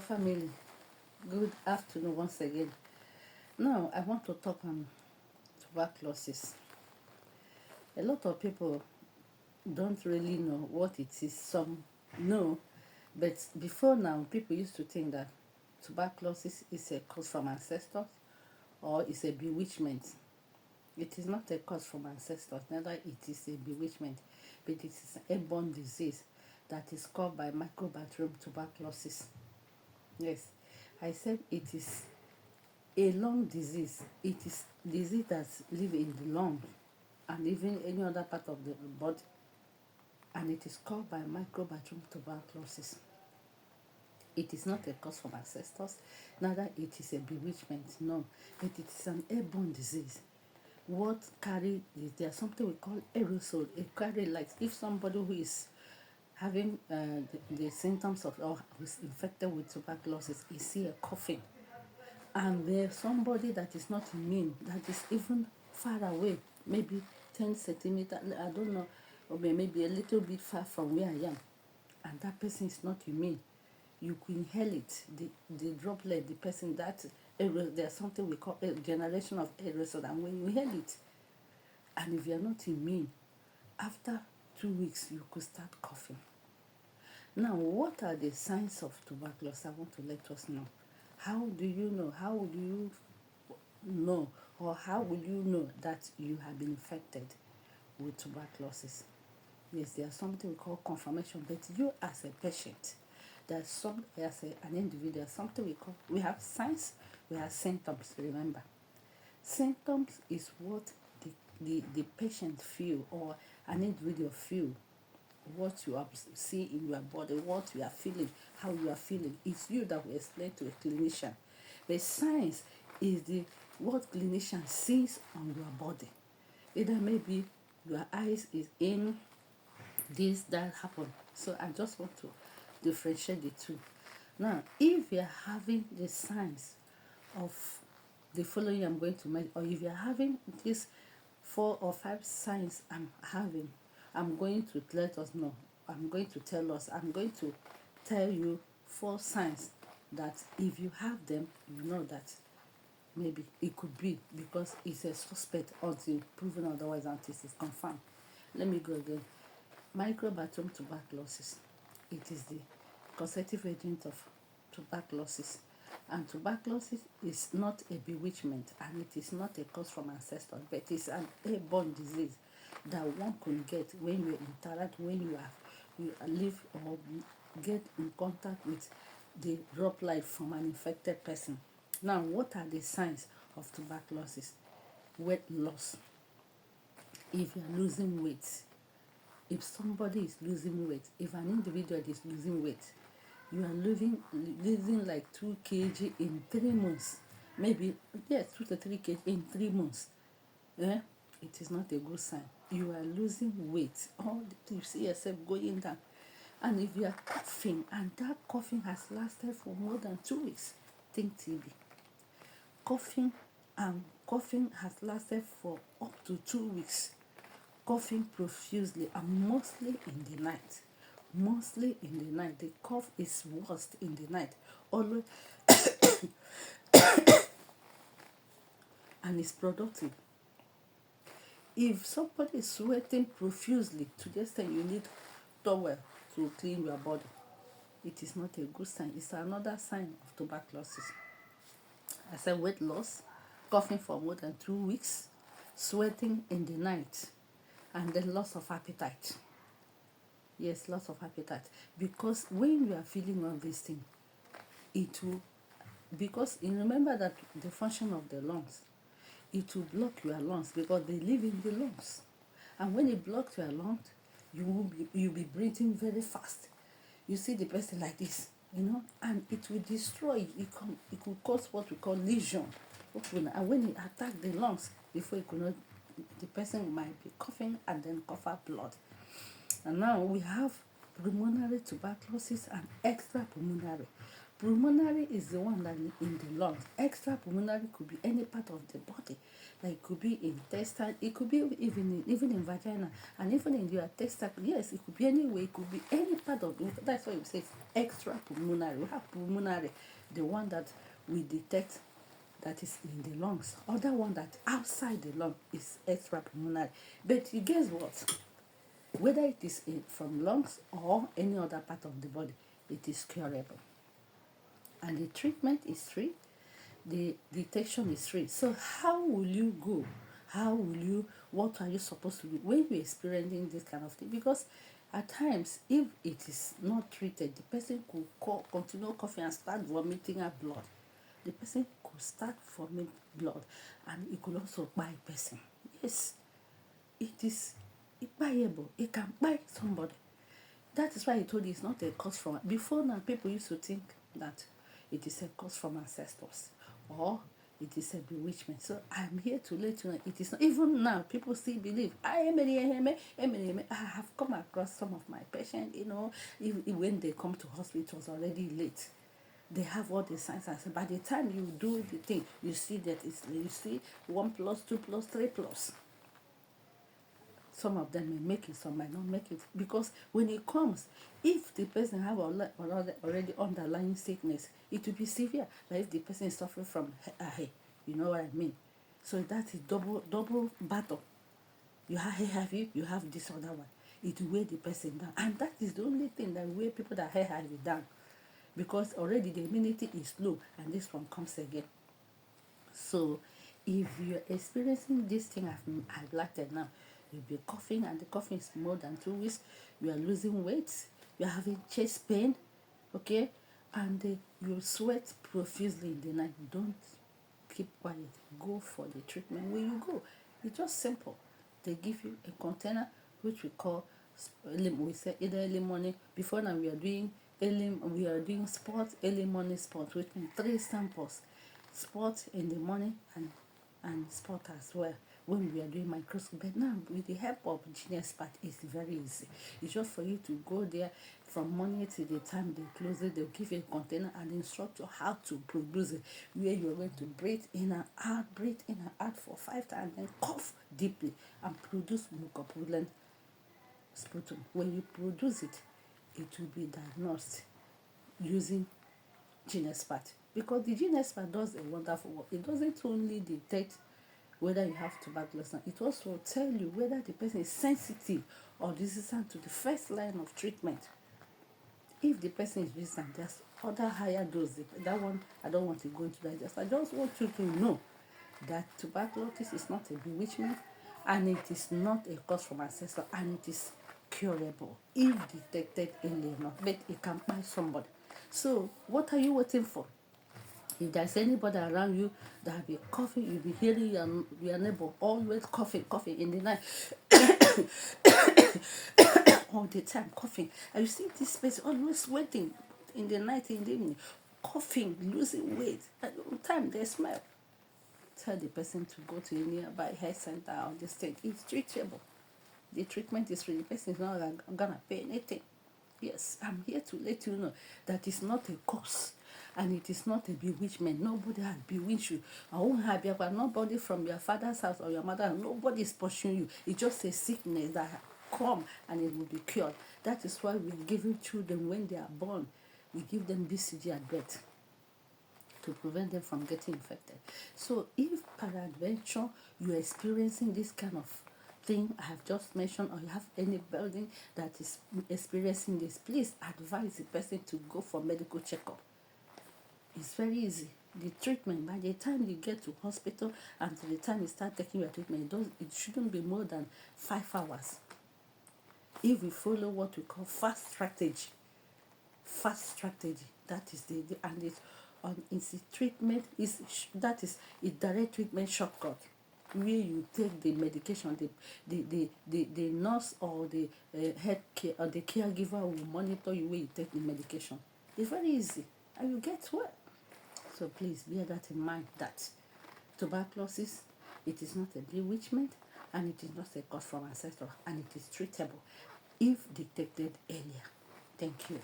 Family, good afternoon once again. Now, I want to talk on tuberculosis. A lot of people don't really know what it is. Some know, but before now, people used to think that tuberculosis is a cause from ancestors or is a bewitchment. It is not a cause from ancestors, neither it is a bewitchment, but it is an airborne disease that is caused by Mycobacterium tuberculosis. Yes, I said it is a lung disease. It is disease that live in the lung and even any other part of the body, and it is caused by Mycobacterium tuberculosis. It is not a cause from ancestors, neither it is a bewitchment, no, but it is an airborne disease. What carry is there something we call aerosol. It carry, like if somebody who is having the symptoms of or is infected with tuberculosis is see a coughing, and there's somebody that is not immune, that is even far away, maybe 10 centimeters, I don't know, or maybe a little bit far from where I am, and that person is not immune, you could inhale it, the droplet, the person that there's something we call a generation of aerosol, and when you inhale it, and if you're not immune, after 2 weeks you could start coughing. Now, what are the signs of tuberculosis? I want to let us know. How do you know? How do you know, or how will you know that you have been infected with tuberculosis? Yes, there's something we call confirmation, but you as a patient, there's some as an individual, something we have signs, we have symptoms. Remember, symptoms is what the patient feel, or an individual feel, what you are see in your body, what you are feeling, how you are feeling. It's you that will explain to a clinician. The signs is the what clinician sees on your body. Either maybe your eyes is in, this that happen. So I just want to differentiate the two. Now, if you're having the signs of the following I'm going to mention, or if you're having these 4 or 5 signs I'm going to let us know. I'm going to tell us. I'm going to tell you 4 signs that if you have them, you know that maybe it could be, because it's a suspect until proven otherwise, until it's confirmed. Let me go again. Mycobacterium tuberculosis. It is the causative agent of tuberculosis. And tuberculosis is not a bewitchment, and it is not a cause from ancestors, but it's an airborne disease that one could get when you interact, when you live or get in contact with the droplet from an infected person. Now, what are the signs of tuberculosis? Weight loss. If you are losing weight, if somebody is losing weight, if an individual is losing weight, you are losing like 2 kg in 3 months, maybe, yes, 2 to 3 kg in 3 months, it is not a good sign. You are losing weight, all you see yourself going down. And if you are coughing, and that coughing has lasted for more than 2 weeks, think TB. Coughing has lasted for up to 2 weeks, coughing profusely, and mostly in the night. Mostly in the night. The cough is worst in the night. Always, and it's productive. If somebody is sweating profusely to the extent you need towel to clean your body, it is not a good sign. It's another sign of tuberculosis. I said weight loss, coughing for more than 2 weeks, sweating in the night, and then loss of appetite. Yes, loss of appetite. Because when you are feeling all these things, it will, because you remember that the function of the lungs, it will block your lungs because they live in the lungs. And when it blocks your lungs, you'll be breathing very fast. You see the person like this, and it will destroy. It could cause what we call lesion. And when it attacks the lungs, before it could not, the person might be coughing and then cough out blood. And now we have pulmonary tuberculosis and extrapulmonary. Pulmonary is the one that in the lungs. Extra pulmonary could be any part of the body. Like it could be intestine, it could be even in vagina, and even in your testicle. Yes, it could be anywhere. It could be any part of it. That's why we say extra pulmonary. We have pulmonary, the one that we detect that is in the lungs. Other one that outside the lung is extra pulmonary. But you guess what? Whether it is from lungs or any other part of the body, it is curable. And the treatment is free, the detection is free. So how will you go? How will you, what are you supposed to do when you're experiencing this kind of thing? Because at times, if it is not treated, the person could continue coughing and start vomiting out blood. The person could start vomiting blood, and it could also buy person. Yes, it is buyable. It can buy somebody. That is why I told you it's not a cause from. Before now, people used to think that it is a cause from ancestors or it is a bewitchment. So I'm here to let you know it is not. Even now, people still believe. I have come across some of my patients, when they come to hospitals already late. They have all the signs and by the time you do the thing, you see that you see 1 plus 2 plus 3 plus. Some of them may make it, some might not make it. Because when it comes, if the person have already underlying sickness, it will be severe. But if the person is suffering from you know what I mean? So that is double battle. You have you have this other one. It will weigh the person down. And that is the only thing that weigh people that have it down. Because already the immunity is low and this one comes again. So if you're experiencing this thing I've highlighted now, you'll be coughing and the coughing is more than 2 weeks, you are losing weight, you're having chest pain, okay, and you sweat profusely in the night, don't keep quiet. Go for the treatment where you go. It's just simple. They give you a container which we call we say either early morning. Before now we are doing sports, early morning sports, which means 3 samples. Sport in the morning and sport as well when we are doing microscope. But now with the help of GeneXpert, it's very easy. It's just for you to go there from morning till the time they close it. They'll give you a container and instruct you how to produce it, where you're going to breathe in and out for 5 times and then cough deeply and produce mucopollen sputum. When you produce it, it will be diagnosed using GeneXpert, because the GeneXpert does a wonderful work. It doesn't only detect whether you have tuberculosis, it also tell you whether the person is sensitive or resistant to the first line of treatment. If the person is resistant, there's other higher doses. That one I don't want to go into that. I just want you to know that tuberculosis is not a bewitchment, and it is not a cause from ancestor, and it is curable if detected early enough. But it can buy somebody. So what are you waiting for? If there's anybody around you that will be coughing, you'll be hearing your neighbor always coughing in the night, all the time coughing. And you see this person always sweating in the night, in the evening, coughing, losing weight. At the time they smell. Tell the person to go to a nearby health center or the state. It's treatable. The treatment is free. The person is not gonna pay anything. Yes, I'm here to let you know that it's not a curse and it is not a bewitchment. Nobody has bewitched you. I won't have you, but nobody from your father's house or your mother, nobody is pursuing you. It's just a sickness that come and it will be cured. That is why we are giving children when they are born. We give them BCG at birth to prevent them from getting infected. So if peradventure you're experiencing this kind of thing I have just mentioned, or you have any building that is experiencing this, please advise the person to go for medical checkup. It's very easy. The treatment, by the time you get to hospital and to the time you start taking your treatment, it shouldn't be more than 5 hours. If we follow what we call fast strategy, that is and it's a treatment, that is a direct treatment shortcut, where you take the medication, the nurse or the health care or the caregiver will monitor you when you take the medication. It's very easy and you get well. So please bear that in mind, that tuberculosis, it is not a bewitchment and it is not a cause from ancestor, and it is treatable if detected earlier. Thank you.